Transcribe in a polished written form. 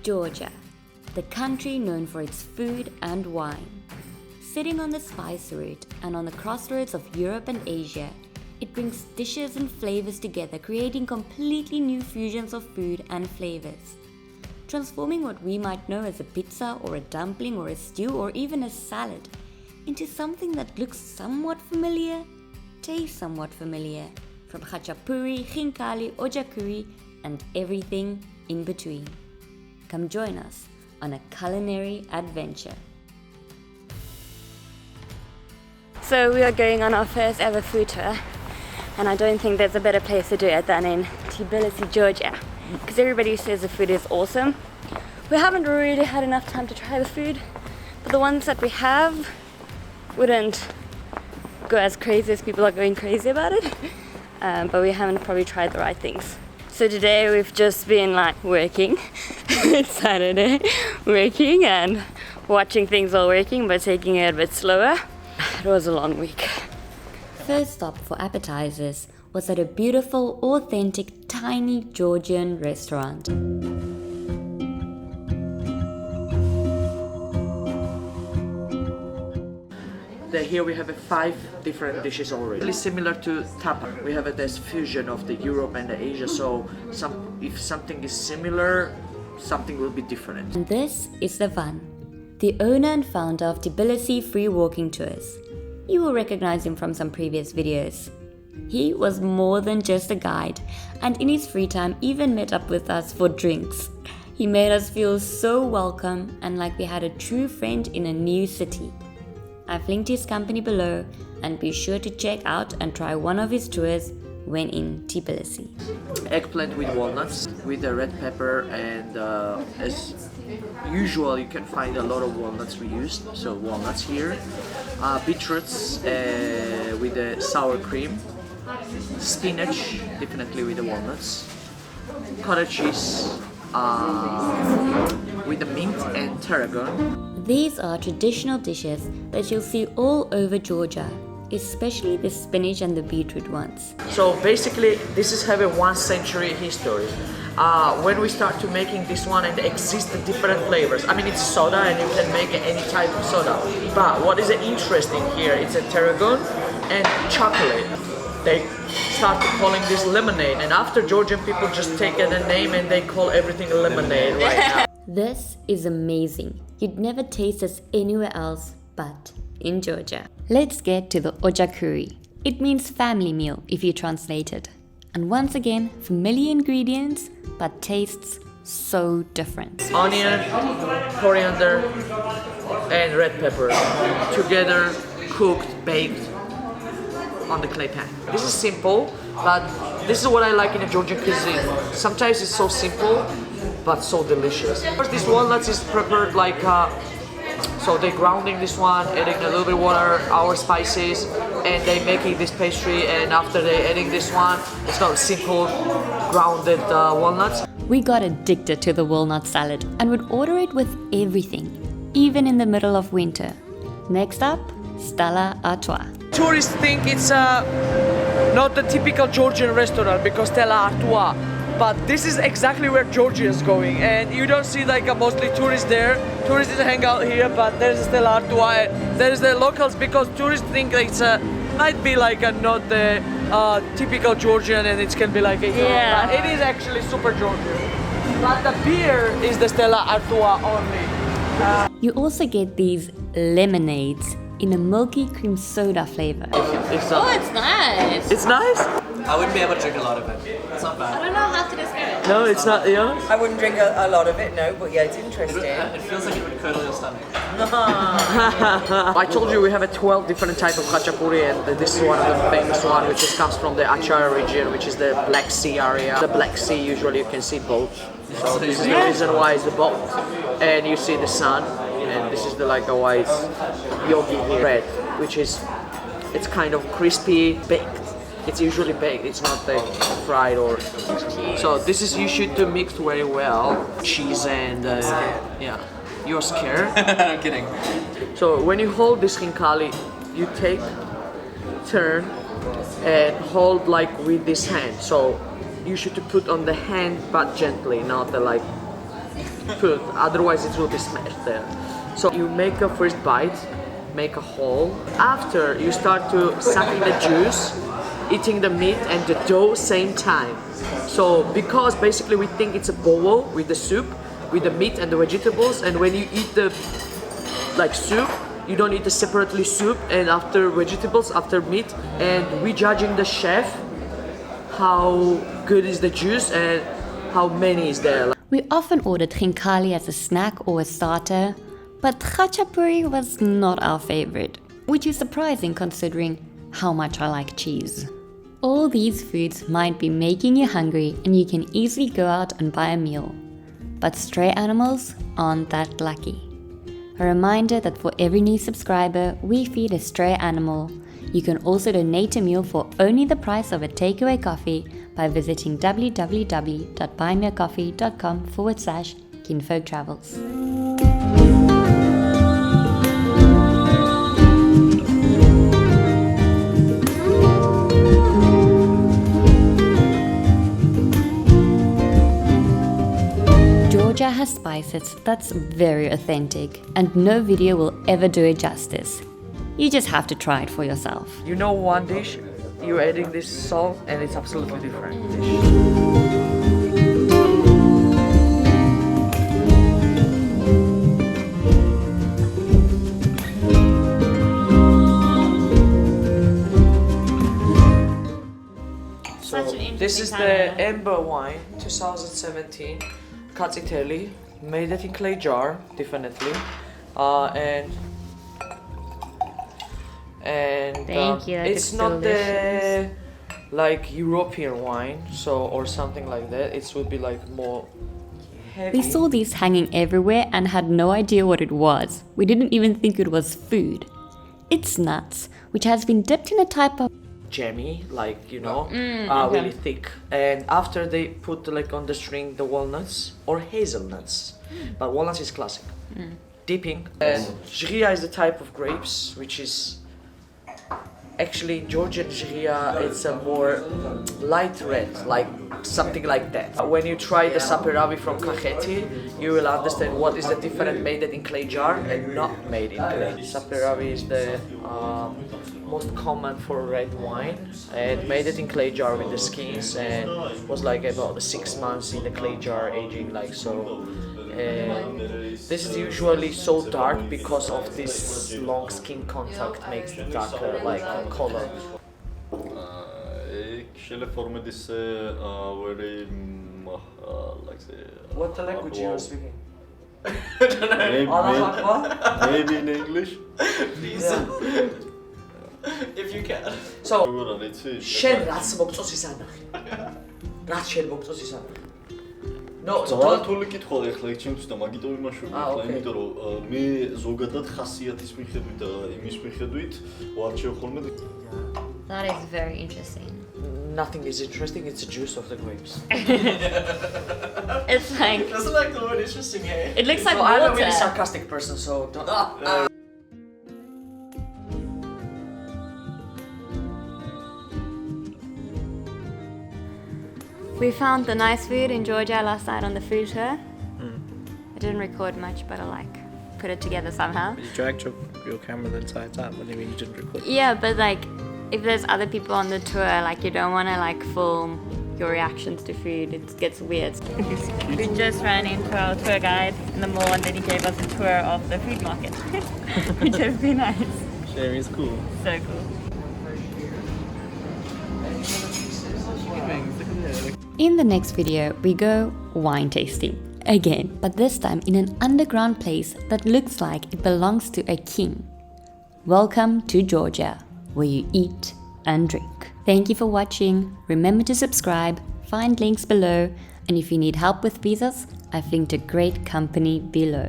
Georgia, the country known for its food and wine. Sitting on the spice route and on the crossroads of Europe and Asia, it brings dishes and flavors together, creating completely new fusions of food and flavors. Transforming what we might know as a pizza or a dumpling or a stew or even a salad into something that looks somewhat familiar, tastes somewhat familiar, from Khachapuri, Khinkali, Ojakuri, and everything in between. Come join us on a culinary adventure. So we are going on our first ever food tour, and I don't think there's a better place to do it than in Tbilisi, Georgia, because everybody says the food is awesome. We haven't really had enough time to try the food, but the ones that we have wouldn't go as crazy as people are going crazy about it, but we haven't probably tried the right things. So today we've just been working. It's Saturday, working and watching things all working, but taking it a bit slower. It was a long week. First stop for appetizers was at a beautiful, authentic, tiny Georgian restaurant. Here we have 5 different dishes already. Really similar to Tapas. We have this fusion of the Europe and the Asia, so if something is similar, something will be different. And this is Levan, the owner and founder of Tbilisi Free Walking Tours. You will recognize him from some previous videos. He was more than just a guide, and in his free time even met up with us for drinks. He made us feel so welcome and like we had a true friend in a new city. I've linked his company below, and be sure to check out and try one of his tours when in Tbilisi. Eggplant with walnuts, with the red pepper, and as usual you can find a lot of walnuts we used, so walnuts here. Beetroots with the sour cream, spinach definitely with the walnuts, cottage cheese with the mint and tarragon. These are traditional dishes that you'll see all over Georgia, especially the spinach and the beetroot ones. So basically this is having 1 century history. When we start to making this one, and exist the different flavors. I mean, it's soda and you can make any type of soda. But what is interesting here, it's a tarragon and chocolate. They start calling this lemonade, and after Georgian people just take the name and they call everything lemonade right now. This is amazing. You'd never taste this anywhere else but in Georgia. Let's get to the Ojakuri. It means family meal if you translate it. And once again, familiar ingredients, but tastes so different. Onion, coriander, and red pepper together, cooked, baked on the clay pan. This is simple, but this is what I like in a Georgian cuisine. Sometimes it's so simple, but so delicious. First, this walnuts is prepared so they grounding this one, adding a little bit of water, our spices, and they making this pastry, and after they adding this one, it's got simple grounded walnuts. We got addicted to the walnut salad and would order it with everything, even in the middle of winter. Next up, Stella Artois. Tourists think it's not the typical Georgian restaurant because Stella Artois, but this is exactly where Georgia is going, and you don't see mostly tourists there. Tourists hang out here, but there's Stella Artois. There's the locals because tourists think it's might be not the typical Georgian, and it can be but it is actually super Georgian. But the beer is the Stella Artois only. You also get these lemonades in a milky cream soda flavor. It's nice. It's nice? I wouldn't be able to drink a lot of it. It's not bad. I don't know how to describe it. No, it's not, yeah? I wouldn't drink a lot of it, no, but yeah, it's interesting. It feels like it would curdle your stomach. I told you we have 12 different types of Khachapuri, and this is one of the famous one, which comes from the Achara region, which is the Black Sea area. The Black Sea, usually you can see both. So this is the reason why it's the boat. And you see the sun, and this is the a white yogi bread, which is, it's kind of crispy, baked. It's usually baked, it's not fried or... So this is usually to mix very well, cheese and yeah. You're scared? I'm kidding. So when you hold this khinkali, you take, turn, and hold with this hand. So you should put on the hand but gently, not put, otherwise it will be smashed there. So you make a first bite, make a hole. After you start to sucking the juice, eating the meat and the dough same time. So because basically we think it's a bowl with the soup, with the meat and the vegetables, and when you eat the like soup, you don't eat the separately soup and after vegetables, after meat, and we judging the chef how good is the juice and how many is there. We often ordered Khinkali as a snack or a starter, but Khachapuri was not our favorite, which is surprising considering how much I like cheese. All these foods might be making you hungry and you can easily go out and buy a meal. But stray animals aren't that lucky. A reminder that for every new subscriber, we feed a stray animal. You can also donate a meal for only the price of a takeaway coffee by visiting www.buymeacoffee.com/kinfolktravels. Georgia has spices that's very authentic, and no video will ever do it justice. You just have to try it for yourself. You know one dish, you're adding this salt and it's absolutely different dish. This is the Amber wine, 2017, Khinkali, made it in clay jar, definitely, and Thank you, it's not the like European wine, so or something like that. It would be like more heavy. We saw these hanging everywhere and had no idea what it was. We didn't even think it was food. It's nuts, which has been dipped in a type of jammy, like really thick, and after they put like on the string the walnuts or hazelnuts, but walnuts is classic. Dipping. And Goergia is the type of grapes which is actually Georgian Goergia. It's a more light red, like something like that. When you try the Saperavi from Kakheti, you will understand what is the difference made it in clay jar and not made in clay. Saperavi is the most common for red wine, and made it in clay jar with the skins, and was like about 6 months in the clay jar aging like so. And this is usually so dark because of this long skin contact makes it darker like color. What the language you are speaking? Maybe in English. Please. If you can. So, შენ რაც მოგწოს ის ანახი. რაც შენ მოგწოს ის ანახი. No, ძალიან კითხვა ეხლა იქ ჩემთვის და მაგიტომ იმაშვები ეხლა, იმიტომ რომ მე ზოგადად ხასიათის მიხედვით და იმის მიხედვით ვარჩევ ხოლმე. That is very interesting. Nothing is interesting, it's the juice of the grapes. It's like Doesn't like the word interesting, hey? it looks like So water. I'm a really sarcastic person, so don't. We found the nice food in Georgia last night on the food tour. I didn't record much, but I put it together somehow. You dragged your camera the entire time. What do you mean you didn't record? Yeah, but if there's other people on the tour, you don't want to film your reactions to food. It gets weird. We just ran into our tour guide in the mall, and then he gave us a tour of the food market, which has been nice. Sherry's cool. So cool. In the next video, we go wine tasting again, but this time in an underground place that looks like it belongs to a king. Welcome to Georgia, where you eat and drink. Thank you for watching. Remember to subscribe, find links below, and if you need help with visas, I've linked a great company below.